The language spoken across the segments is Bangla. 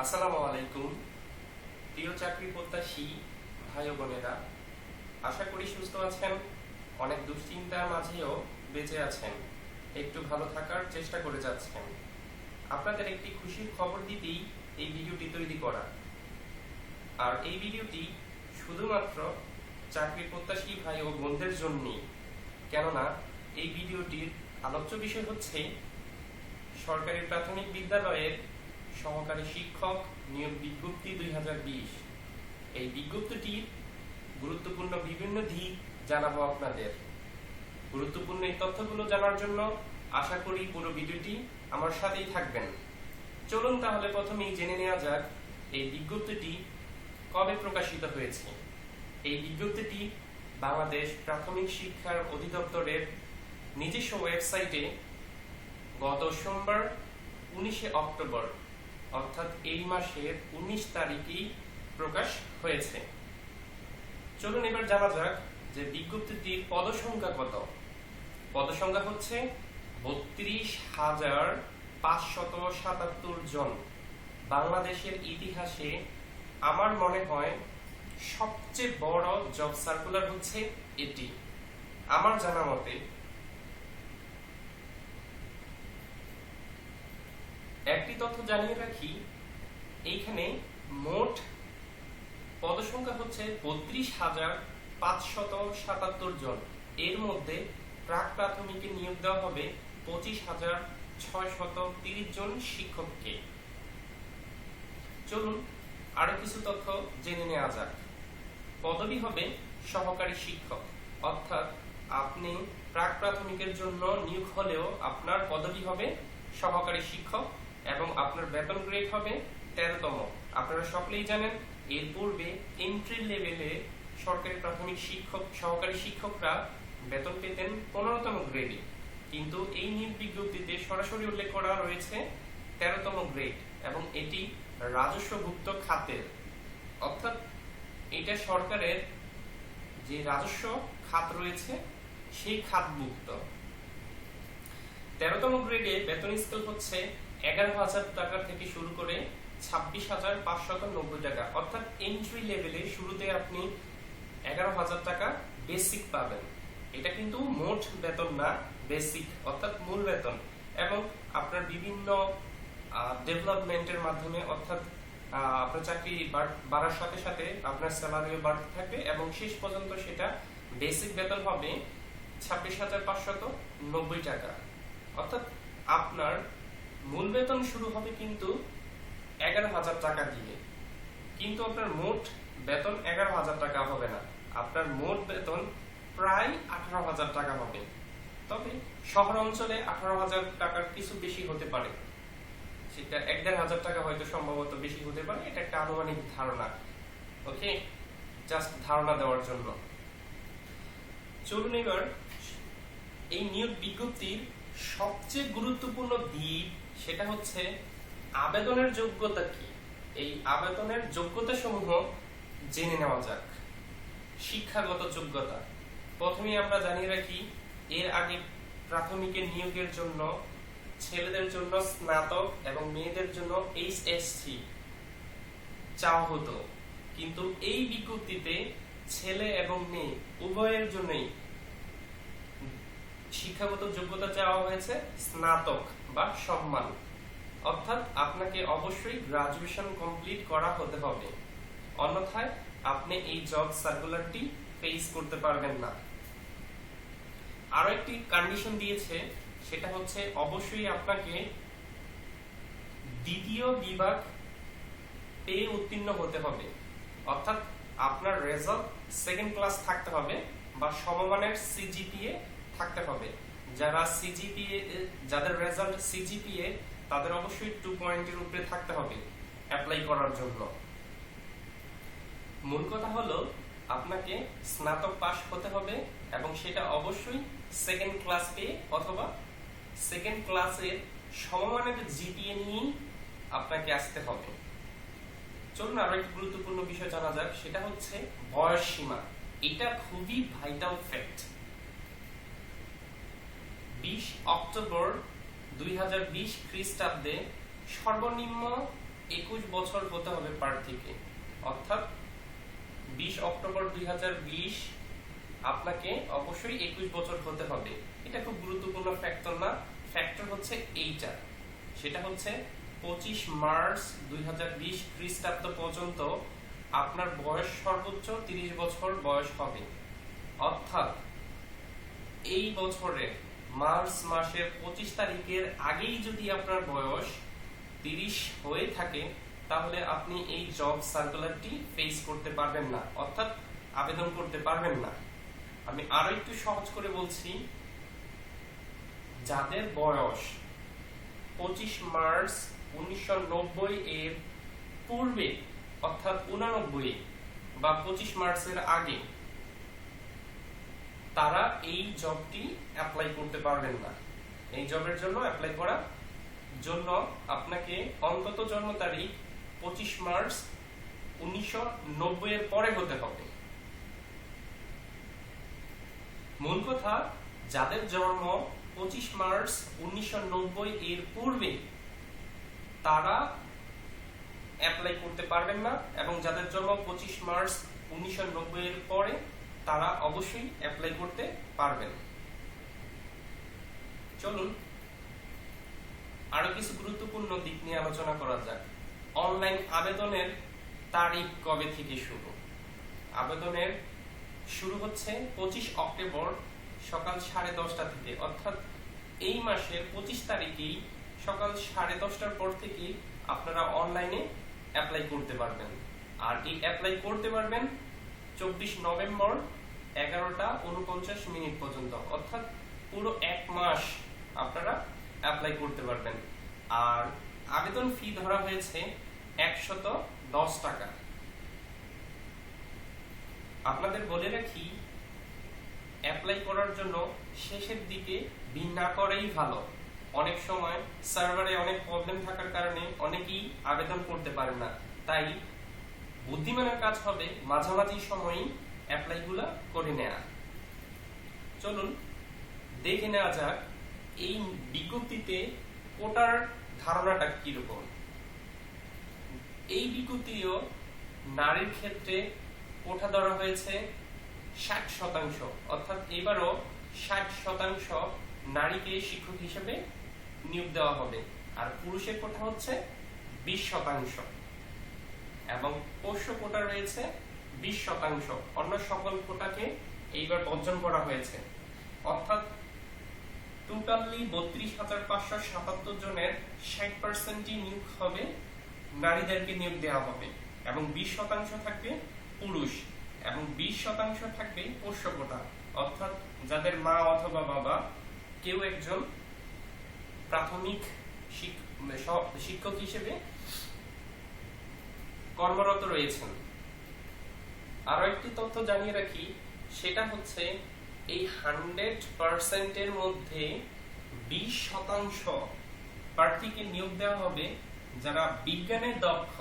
আসসালামু আলাইকুম প্রিয় চাকরি প্রত্যাশী ভাই ও বোনেরা, আশা করি সুস্থ আছেন, অনেক দুশ্চিন্তার মাঝেও বেঁচে আছেন, একটু ভালো থাকার চেষ্টা করে যাচ্ছেন। আপনাদের একটি খুশির খবর দিতেই এই ভিডিওটি তৈরি করা। আর এই ভিডিওটি শুধুমাত্র চাকরি প্রত্যাশী ভাই ও বোনদের জন্যই, কেননা এই ভিডিওটির আলোচ্য বিষয় হচ্ছে সরকারি প্রাথমিক বিদ্যালয়ের সহকারী শিক্ষক নিয়োগ বিজ্ঞপ্তি 2020। এই বিজ্ঞপ্তিটির গুরুত্বপূর্ণ বিভিন্ন দিক জানাবো আপনাদের। গুরুত্বপূর্ণ এই তথ্যগুলো জানার জন্য আশা করি পুরো ভিডিওটি আমার সাথেই থাকবেন। চলুন তাহলে প্রথমেই জেনে নেওয়া যাক এই বিজ্ঞপ্তিটি কবে প্রকাশিত হয়েছে। এই বিজ্ঞপ্তিটি বাংলাদেশ প্রাথমিক শিক্ষার অধিদপ্তরের নিজস্ব ওয়েবসাইটে গত সোমবার 19শে অক্টোবর অর্থাৎ এই মাসের 19 তারিখেই প্রকাশ হয়েছে। চলুন এবার জানা যাক যে বিজ্ঞপ্তিটির পদসংখ্যা কত। পদসংখ্যা হচ্ছে 32,577 জন। বাংলাদেশের ইতিহাসে আমার মনে হয় সবচেয়ে বড় জব সার্কুলার হচ্ছে এটি, আমার জানা মতে। একটি তথ্য জানিয়ে রাখি, এইখানে মোট পদসংখ্যা হচ্ছে 32,577 জন। এর মধ্যে প্রাক প্রাথমিকে নিয়োগ দেওয়া হবে 25,630 জন শিক্ষককে। চলুন আরো কিছু তথ্য জেনে নেওয়া যাক। পদবি হবে সহকারী শিক্ষক, অর্থাৎ আপনি প্রাক প্রাথমিকের জন্য নিয়োগ হলেও আপনার পদবি হবে সহকারী শিক্ষক এবং আপনার বেতন গ্রেড হবে 13তম। আপনারা সকলেই জানেন এর পূর্বে এন্ট্রি লেভেলে সরকারি প্রাথমিক শিক্ষক সহকারী শিক্ষকরা বেতন পেতেন 15তম গ্রেডে, কিন্তু এই নিয়োগ বিজ্ঞপ্তিতে সরাসরি উল্লেখ করা রয়েছে 13তম গ্রেড এবং এটি রাজস্বভুক্ত খাতের, অর্থাৎ এটা সরকারের যে রাজস্ব খাত রয়েছে সেই খাতভুক্ত। 13তম গ্রেডে বেতন স্কেল হচ্ছে 11,000 টাকা থেকে শুরু করে 26,590 টাকা, অর্থাৎ এন্ট্রি লেভেলে শুরুতে আপনি 11,000 টাকা বেসিক পাবেন। এটা কিন্তু মোট বেতন না, বেসিক অর্থাৎ মূল বেতন। এবং আপনার বিভিন্ন ডেভেলপমেন্টের মাধ্যমে, অর্থাৎ আপনার চাকরি বাড়ার সাথে সাথে আপনার স্যালারিও বাড়তে থাকবে এবং শেষ পর্যন্ত সেটা বেসিক বেতন হবে 26,590 টাকা। অর্থাৎ আপনার মূল বেতন শুরু হবে কিন্তু 11,000 টাকা দিয়ে, কিন্তু আপনার মোট বেতন 11,000 টাকা হবে না, আপনার মোট বেতন প্রায় 18,000 টাকা হবে। তবে শহর অঞ্চলে 18,000 টাকার কিছু বেশি হতে পারে, সেটা 1,500 টাকা হয়তো সম্ভবত বেশি হতে পারে। এটা একটা আনুমানিক ধারণা, ওকে, জাস্ট ধারণা দেওয়ার জন্য। চলুন এবার এই নিয়োগ বিজ্ঞপ্তির সবচেয়ে গুরুত্বপূর্ণ দিক, সেটা হচ্ছে আবেদনের যোগ্যতা কি। এই আবেদনের যোগ্যতা সমূহ জেনে নেওয়া যাক। শিক্ষাগত যোগ্যতা প্রথমে আমরা জানিয়ে রাখি, এর আগে প্রাথমিকের নিয়োগের জন্য ছেলেদের জন্য স্নাতক এবং মেয়েদের জন্য HSC চাওয়া হতো, কিন্তু এই বিজ্ঞপ্তিতে ছেলে এবং মেয়ে উভয়ের জন্যই শিক্ষাগত যোগ্যতা চাওয়া হয়েছে স্নাতক বা সম্মান, অর্থাৎ আপনাকে অবশ্যই গ্রাজুয়েশন কমপ্লিট করা হতে হবে, অন্যথায় আপনি এই জব সার্কুলারটি ফেস করতে পারবেন না। আরো একটি কন্ডিশন দিয়েছে, সেটা হচ্ছে অবশ্যই আপনাকে দ্বিতীয় বিভাগ পেয়ে উত্তীর্ণ হতে হবে, অর্থাৎ আপনার রেজাল্ট সেকেন্ড ক্লাস থাকতে হবে বা সমমানের CGPA থাকতে হবে। যাদের রেজাল্ট CGPA তাদের অবশ্যই 2 পয়েন্টের উপরে থাকতে হবে অ্যাপ্লাই করার জন্য। মূল কথা হলো আপনাকে স্নাতক পাস হতে হবে এবং সেটা অবশ্যই সেকেন্ড ক্লাস পেয়ে অথবা সেকেন্ড ক্লাসের সমমানের GPA নিয়েই আপনাকে আসতে হবে। চলুন আরো একটি গুরুত্বপূর্ণ বিষয় জানা যাক, সেটা হচ্ছে বয়স সীমা। এটা খুবই ভাইটাল ফ্যাক্ট। 20 অক্টোবর 2020 খ্রিস্টাব্দে সর্বনিম্ন 21 বছর হতে হবে প্রার্থীকে, অর্থাৎ 20 অক্টোবর 2020 আপনাকে অবশ্যই 21 বছর হতে হবে। এটা খুব গুরুত্বপূর্ণ ফ্যাক্টর না, ফ্যাক্টর হচ্ছে এইটা, সেটা হচ্ছে 25 মার্চ 2020 খ্রিস্টাব্দ পর্যন্ত আপনার বয়স সর্বোচ্চ 30 বছর বয়স হবে। অর্থাৎ এই বছরে মার্চ মাসের 25 তারিখের আগেই যদি আপনার বয়স 30 হয়ে থাকে, তাহলে আপনি এই জব সার্কুলারটি ফেস করতে পারবেন না, অর্থাৎ আবেদন করতে পারবেন না। আমি আরো একটু সহজ করে বলছি, যাদের বয়স 25 মার্চ 1990 এর পূর্বে, অর্থাৎ 89 বা 25 মার্চের আগে, তারা এই জবটি অ্যাপ্লাই করতে পারবেন না। এই জবের জন্য অ্যাপ্লাই করার জন্য আপনাকে অন্তত জন্ম তারিখ 25 মার্চ 1990 এর পরে হতে হবে। মূল কথা, যাদের জন্ম 25 মার্চ 1990 এর পূর্বে তারা অ্যাপ্লাই করতে পারবেন না, এবং যাদের জন্ম 25 মার্চ 1990 এর পরে তারা অবশ্যই অ্যাপ্লাই করতে পারবেন। চলুন আরো কিছু গুরুত্বপূর্ণ দিক নিয়ে আলোচনা করা যাক। অনলাইন আবেদনের তারিখ কবে থেকে শুরু? আবেদনের শুরু হচ্ছে 25 অক্টোবর সকাল 10:30 থেকে, অর্থাৎ এই মাসের 25 তারিখেই সকাল 10:30টার পর থেকে আপনারা অনলাইনে অ্যাপ্লাই করতে পারবেন। আর এই অ্যাপ্লাই করতে পারবেন 24 নভেম্বর 11:49 পর্যন্ত, অর্থাৎ পুরো এক মাস আপনারা অ্যাপ্লাই করতে পারবেন। আর আবেদন ফি ধরা হয়েছে 110 টাকা। আপনাদের বলে রাখি, অ্যাপ্লাই করার জন্য শেষের দিকে বিল না করাই ভালো। অনেক সময় সার্ভারে অনেক প্রবলেম থাকার কারণে অনেকেই আবেদন করতে পারেন না, তাই বুদ্ধিমানের কাজ হবে মাঝামাঝি সময়ে অ্যাপ্লাইগুলো করে নেওয়া। চলুন দেখে নেওয়া যাক এই বিজ্ঞপ্তিতে কোটার ধারণাটা কিরকম। এই বিজ্ঞপ্তিও নারীর ক্ষেত্রে কোটা ধরা হয়েছে 60%, অর্থাৎ এবারও 60% নারীকে শিক্ষক হিসেবে নিয়োগ দেওয়া হবে। আর পুরুষের কোটা হচ্ছে 20%, এবং পোষ্য কোটা রয়েছে 20%। অন্য সকল কোটাকে এইবার বর্জন করা হয়েছে, অর্থাৎ টোটালি 32,577 জনের 60%ই নিয়োগ হবে, নারীদেরকে নিয়োগ দেওয়া হবে, এবং 20% থাকবে পুরুষ, এবং 20% থাকবে পোষ্য কোটা, অর্থাৎ যাদের মা অথবা বাবা কেউ একজন প্রাথমিক শিক্ষক হিসেবে কর্মরত রয়েছেন। আরো একটি তথ্য জানিয়ে রাখি, সেটা হচ্ছে এই 100% এর মধ্যে 20% প্রার্থীকে নিয়োগ দেওয়া হবে যারা বিজ্ঞানে দক্ষ,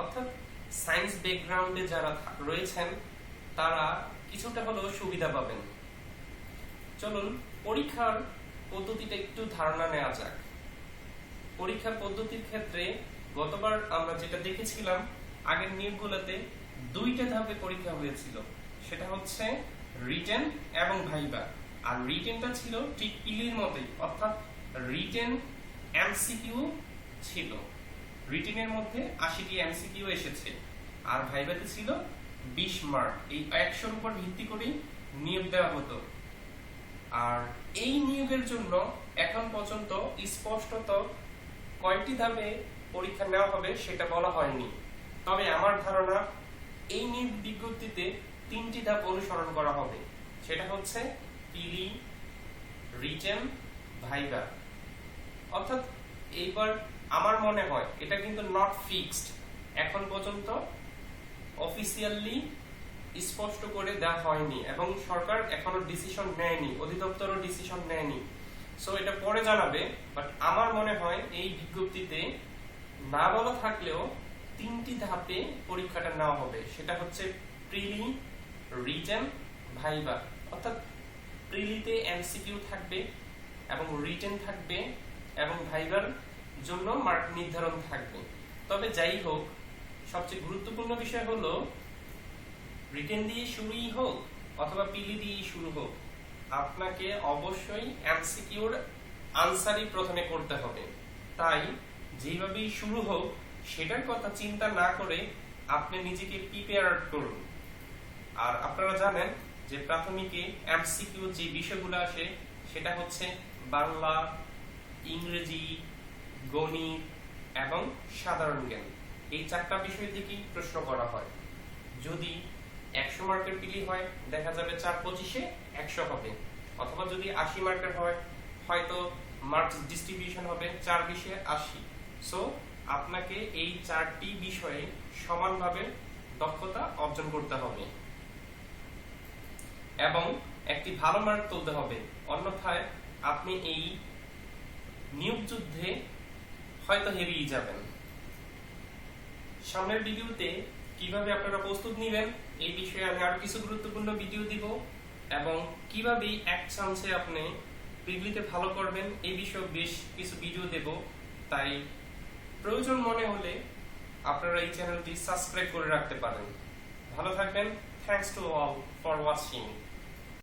অর্থাৎ সায়েন্স ব্যাকগ্রাউন্ডে যারা রয়েছেন তারা কিছুটা হলেও সুবিধা পাবেন। চলুন পরীক্ষার পদ্ধতিটা একটু ধারণা নেওয়া যাক। পরীক্ষার পদ্ধতির ক্ষেত্রে গতবার আমরা যেটা দেখেছিলাম, আগের নিয়োগগুলোতে 2টা ধাপে পরীক্ষা হয়েছিল, সেটা হচ্ছে রিটেন এবং ভাইবা। আর রিটেনটা ছিল ঠিক পিলির মতোই, অর্থাৎ রিটেন এমসিকিউ ছিল। রিটেনের মধ্যে 80টি এমসিকিউ এসেছে, আর ভাইভাতে ছিল 20 মার্ক। এই 100-র উপর ভিত্তি করেই নিয়োগ দেওয়া হতো। আর এই নিয়োগের জন্য এখন পর্যন্ত স্পষ্টত কয়টি ধাপে পরীক্ষা নেওয়া হবে সেটা বলা হয়নি, তবে আমার ধারণা এই নিয়োগ বিজ্ঞপ্তিতে 3টি ধাপ অনুসরণ করা হবে, সেটা হচ্ছে পিলি, রিটেন, ভাইভা। অর্থাৎ এইবার আমার মনে হয় এটা কিন্তু নট ফিক্সড, এখন পর্যন্ত অফিসিয়ালি স্পষ্ট করে দেওয়া হয়নি, এবং সরকার এখনো ডিসিশন নেয়নি, অধিদপ্তরও ডিসিশন নেয়নি। সো এটা পরে জানাবে, বাট আমার মনে হয় এই বিজ্ঞপ্তিতে না বলা থাকলেও 3টি ধাপে পরীক্ষাটা নেওয়া হবে, সেটা হচ্ছে প্রিলি, রিটেন, ভাইভা। অর্থাৎ প্রিলিতে এমসিকিউ থাকবে এবং রিটেন থাকবে, এবং ভাইভার জন্য মার্ক নির্ধারণ থাকবে। তবে যাই হোক, সবচেয়ে গুরুত্বপূর্ণ বিষয় হলো রিটেন দিয়ে শুরুই হোক অথবা পিলি দিয়ে শুরু হোক, আপনাকে অবশ্যই এমসিকিউর আনসারই প্রথমে করতে হবে। তাই যেভাবেই শুরু হোক সেটার কথা চিন্তা না করে আপনি নিজেকে প্রিপেয়ার করুন। আর আপনারা জানেন যে প্রাথমিকে এমসিকিউ যে বিষয়গুলো আসে সেটা হচ্ছে বাংলা, ইংরেজি, গণিত এবং সাধারণ জ্ঞান। এই 4টা বিষয় থেকেই প্রশ্ন করা হয়। যদি 100 মার্কের পিলি হয় দেখা যাবে 4-25-এ 100 হবে, অথবা যদি 80 মার্কের হয় হয়তো মার্কস ডিস্ট্রিবিউশন হবে 4-20-এ 80। সো আপনাকে এই 4টি বিষয়ে সমানভাবে দক্ষতা অর্জন করতে হবে এবং একটি ভালো মার্ক তুলতে হবে, অন্যথায় আপনি এই নিয়োগ যুদ্ধে হয়তো হেরিয়ে যাবেন। সামনের ভিডিওতে কিভাবে আপনারা প্রস্তুত নেবেন এই বিষয়ে আমি আরো কিছু গুরুত্বপূর্ণ ভিডিও দিব, এবং কিভাবে এক চান্সে আপনি পিগলিতে ভালো করবেন এই বিষয়ে বেশ কিছু ভিডিও দেব। তাই প্রয়োজন মনে হলে আপনারা এই চ্যানেলটি সাবস্ক্রাইব করে রাখতে পারেন। ভালো থাকবেন। Thanks to all for watching.